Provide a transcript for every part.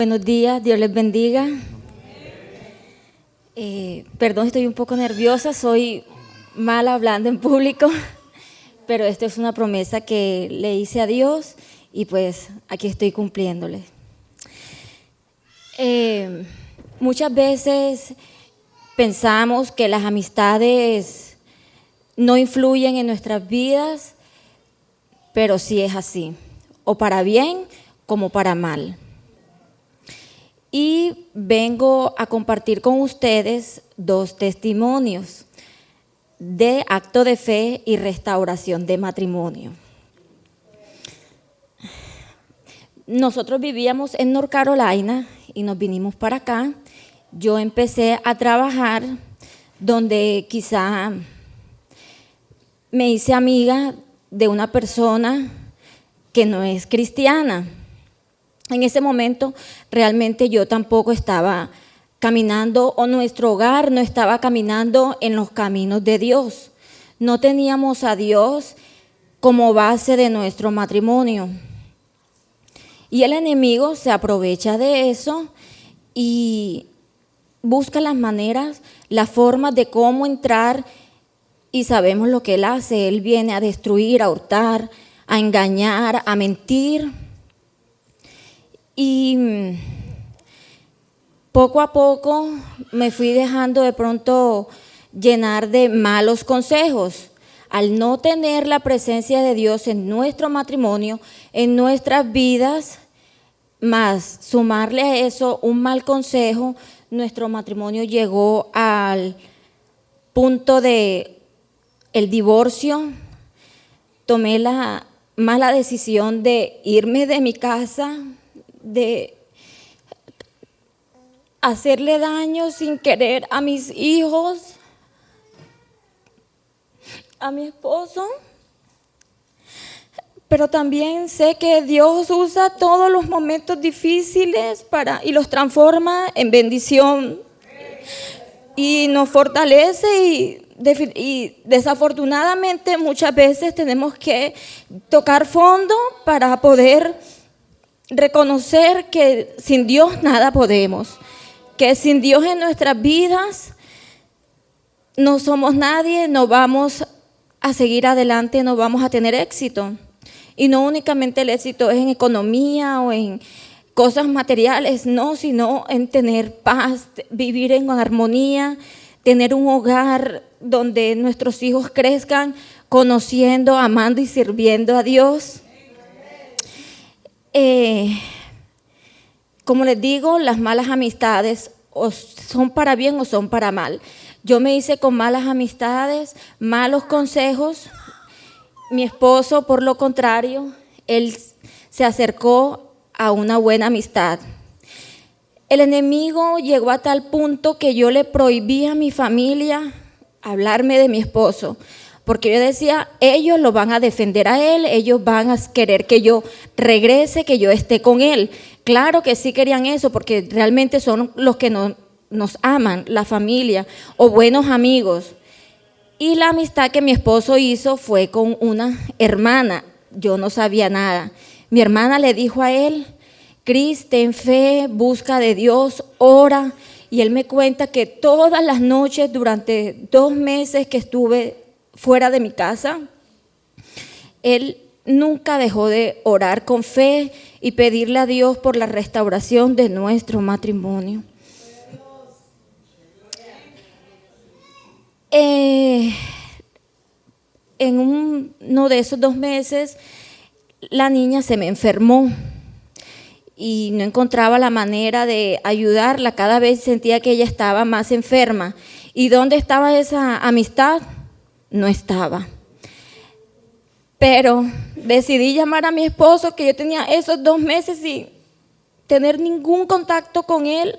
Buenos días, Dios les bendiga. Perdón, estoy un poco nerviosa, soy mala hablando en público, pero esta es una promesa que le hice a Dios y pues aquí estoy cumpliéndole. Muchas veces pensamos que las amistades no influyen en nuestras vidas, pero sí es así, o para bien como para mal. Y vengo a compartir con ustedes dos testimonios de acto de fe y restauración de matrimonio. Nosotros vivíamos en North Carolina y nos vinimos para acá. Yo empecé a trabajar donde quizá me hice amiga de una persona que no es cristiana. En ese momento realmente yo tampoco estaba caminando, o nuestro hogar no estaba caminando en los caminos de Dios. No teníamos a Dios como base de nuestro matrimonio. Y el enemigo se aprovecha de eso y busca las maneras, las formas de cómo entrar, y sabemos lo que él hace. Él viene a destruir, a hurtar, a engañar, a mentir. Y poco a poco me fui dejando de pronto llenar de malos consejos. Al no tener la presencia de Dios en nuestro matrimonio, en nuestras vidas, más sumarle a eso un mal consejo, nuestro matrimonio llegó al punto de el divorcio. Tomé la mala decisión de irme de mi casa, de hacerle daño sin querer a mis hijos, a mi esposo, pero también sé que Dios usa todos los momentos difíciles y los transforma en bendición y nos fortalece y desafortunadamente muchas veces tenemos que tocar fondo para poder reconocer que sin Dios nada podemos, que sin Dios en nuestras vidas no somos nadie, no vamos a seguir adelante, no vamos a tener éxito. Y no únicamente el éxito es en economía o en cosas materiales, no, sino en tener paz, vivir en armonía, tener un hogar donde nuestros hijos crezcan conociendo, amando y sirviendo a Dios. Como les digo, las malas amistades o son para bien o son para mal. Yo me hice con malas amistades, malos consejos. Mi esposo, por lo contrario, él se acercó a una buena amistad. El enemigo llegó a tal punto que yo le prohibí a mi familia hablarme de mi esposo, porque yo decía, ellos lo van a defender a él, ellos van a querer que yo regrese, que yo esté con él. Claro que sí querían eso, porque realmente son los que nos aman, la familia o buenos amigos. Y la amistad que mi esposo hizo fue con una hermana. Yo no sabía nada. Mi hermana le dijo a él, Cris, ten fe, busca de Dios, ora. Y él me cuenta que todas las noches durante 2 meses que estuve fuera de mi casa, él nunca dejó de orar con fe y pedirle a Dios por la restauración de nuestro matrimonio. En uno de esos 2 meses, la niña se me enfermó y no encontraba la manera de ayudarla. Cada vez sentía que ella estaba más enferma. ¿Y dónde estaba esa amistad? No estaba. Pero decidí llamar a mi esposo, que yo tenía esos 2 meses sin tener ningún contacto con él.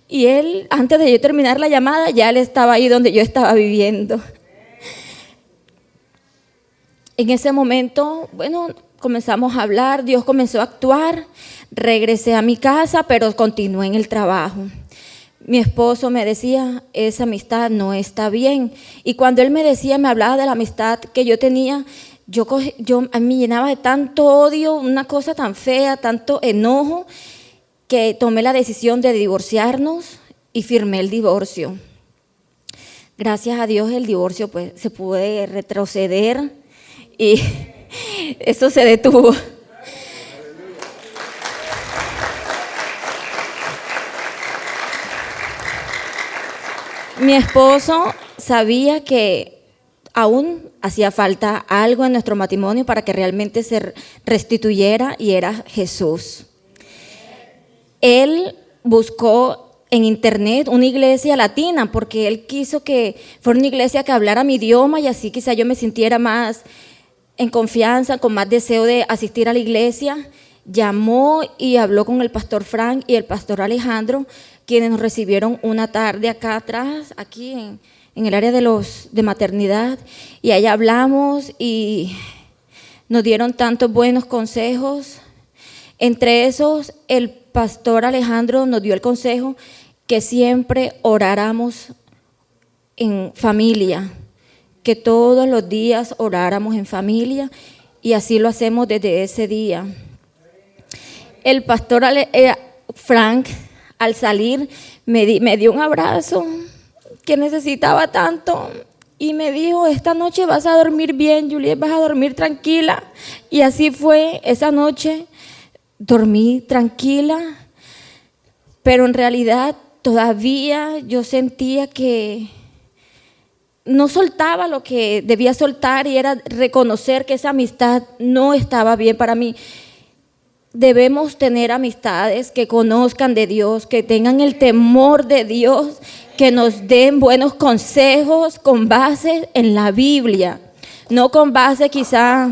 Y él, antes de yo terminar la llamada, ya él estaba ahí donde yo estaba viviendo. En ese momento, bueno, comenzamos a hablar, Dios comenzó a actuar. Regresé a mi casa, pero continué en el trabajo. Mi esposo me decía, esa amistad no está bien. Y cuando él me decía, me hablaba de la amistad que yo tenía, a mí me llenaba de tanto odio, una cosa tan fea, tanto enojo, que tomé la decisión de divorciarnos y firmé el divorcio. Gracias a Dios el divorcio pues se pudo retroceder y eso se detuvo. Mi esposo sabía que aún hacía falta algo en nuestro matrimonio para que realmente se restituyera, y era Jesús. Él buscó en internet una iglesia latina porque él quiso que fuera una iglesia que hablara mi idioma, y así quizá yo me sintiera más en confianza, con más deseo de asistir a la iglesia. Llamó y habló con el pastor Frank y el pastor Alejandro, quienes nos recibieron una tarde acá atrás, aquí en el área de maternidad, y allá hablamos y nos dieron tantos buenos consejos. Entre esos, el pastor Alejandro nos dio el consejo que siempre oráramos en familia, que todos los días oráramos en familia, y así lo hacemos desde ese día. El pastor Frank, al salir, me dio un abrazo que necesitaba tanto y me dijo: esta noche vas a dormir bien, Juliet, vas a dormir tranquila. Y así fue. Esa noche dormí tranquila, pero en realidad todavía yo sentía que no soltaba lo que debía soltar, y era reconocer que esa amistad no estaba bien para mí. Debemos tener amistades que conozcan de Dios, que tengan el temor de Dios, que nos den buenos consejos con base en la Biblia, no con base quizá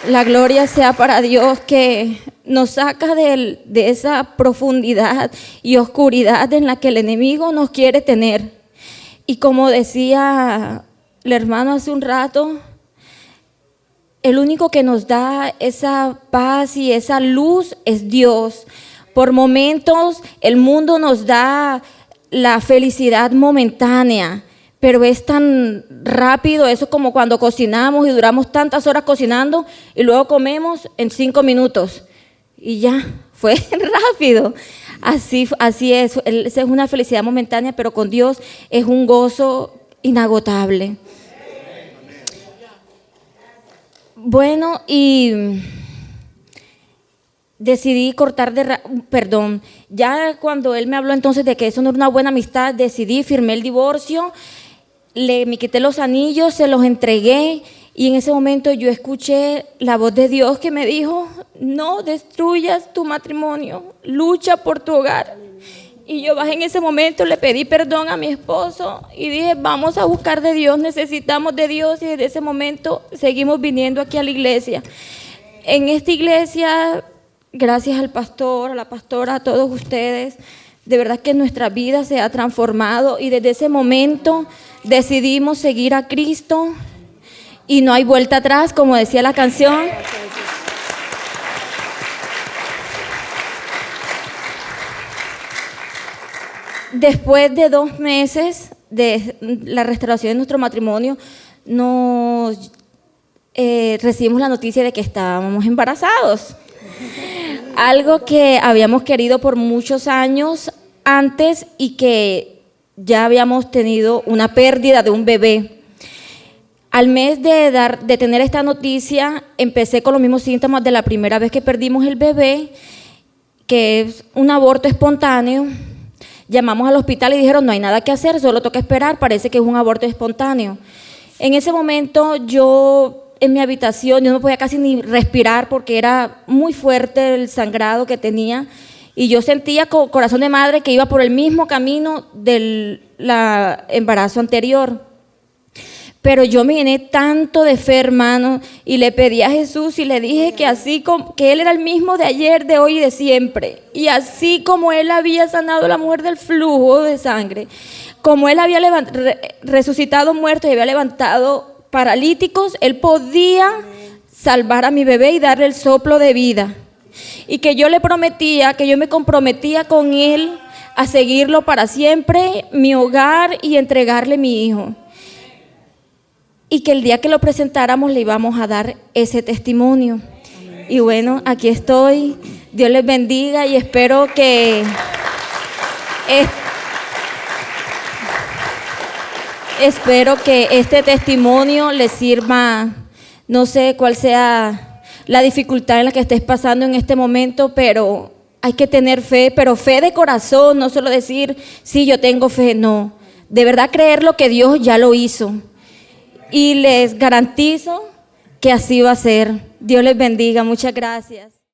la gloria sea para Dios, que nos saca de esa profundidad y oscuridad en la que el enemigo nos quiere tener. Y como decía el hermano hace un rato, el único que nos da esa paz y esa luz es Dios. Por momentos el mundo nos da la felicidad momentánea, pero es tan rápido, eso como cuando cocinamos y duramos tantas horas cocinando y luego comemos en 5 minutos y ya, fue rápido. Así es, esa es una felicidad momentánea, pero con Dios es un gozo inagotable. Bueno, y decidí ya cuando él me habló entonces de que eso no era una buena amistad, decidí, firmé el divorcio, me quité los anillos, se los entregué, y en ese momento yo escuché la voz de Dios que me dijo: no destruyas tu matrimonio, lucha por tu hogar. Y yo bajé en ese momento, le pedí perdón a mi esposo y dije: vamos a buscar de Dios, necesitamos de Dios. Y desde ese momento seguimos viniendo aquí a la iglesia. En esta iglesia, gracias al pastor, a la pastora, a todos ustedes, de verdad que nuestra vida se ha transformado, y desde ese momento decidimos seguir a Cristo y no hay vuelta atrás, como decía la canción. Después de 2 meses de la restauración de nuestro matrimonio, recibimos la noticia de que estábamos embarazados. Algo que habíamos querido por muchos años antes y que ya habíamos tenido una pérdida de un bebé. Al mes de tener esta noticia, empecé con los mismos síntomas de la primera vez que perdimos el bebé, que es un aborto espontáneo. Llamamos al hospital y dijeron: no hay nada que hacer, solo toca esperar, parece que es un aborto espontáneo. En ese momento yo en mi habitación, yo no podía casi ni respirar porque era muy fuerte el sangrado que tenía, y yo sentía con corazón de madre que iba por el mismo camino del embarazo anterior. Pero yo me llené tanto de fe, hermano, y le pedí a Jesús y le dije que que Él era el mismo de ayer, de hoy y de siempre. Y así como Él había sanado a la mujer del flujo de sangre, como Él había resucitado muertos y había levantado paralíticos, Él podía salvar a mi bebé y darle el soplo de vida. Y que yo le prometía, que yo me comprometía con Él a seguirlo para siempre, mi hogar, y entregarle mi hijo. Y que el día que lo presentáramos le íbamos a dar ese testimonio. Y bueno, aquí estoy. Dios les bendiga y espero que este testimonio les sirva. No sé cuál sea la dificultad en la que estés pasando en este momento, pero hay que tener fe, pero fe de corazón, no solo decir, sí, yo tengo fe, no. De verdad creer lo que Dios ya lo hizo. Y les garantizo que así va a ser. Dios les bendiga. Muchas gracias.